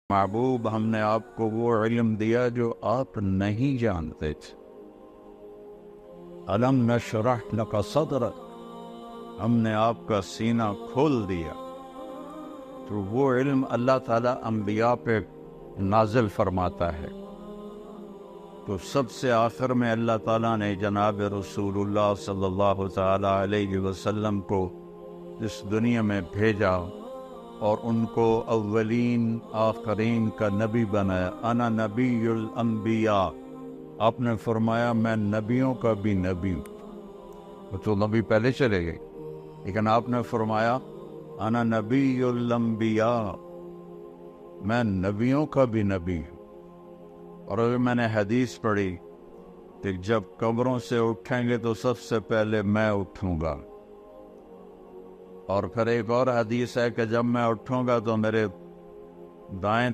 محبوب ہم نے آپ کو وہ علم دیا جو آپ نہیں جانتے تھے. الم نشرح لک صدرک، ہم نے آپ کا سینہ کھول دیا. تو وہ علم اللہ تعالیٰ انبیاء پہ نازل فرماتا ہے. تو سب سے آخر میں اللہ تعالیٰ نے جناب رسول اللہ صلی اللہ تعالیٰ علیہ وسلم کو اس دنیا میں بھیجا اور ان کو اولین آخرین کا نبی بنایا. انا نبی الانبیاء، آپ نے فرمایا میں نبیوں کا بھی نبی ہوں. تو نبی پہلے چلے گئے، لیکن آپ نے فرمایا انا نبی الانبیاء، میں نبیوں کا بھی نبی ہوں. اور ابھی میں نے حدیث پڑھی کہ جب قبروں سے اٹھیں گے تو سب سے پہلے میں اٹھوں گا. اور پھر ایک اور حدیث ہے کہ جب میں اٹھوں گا تو میرے دائیں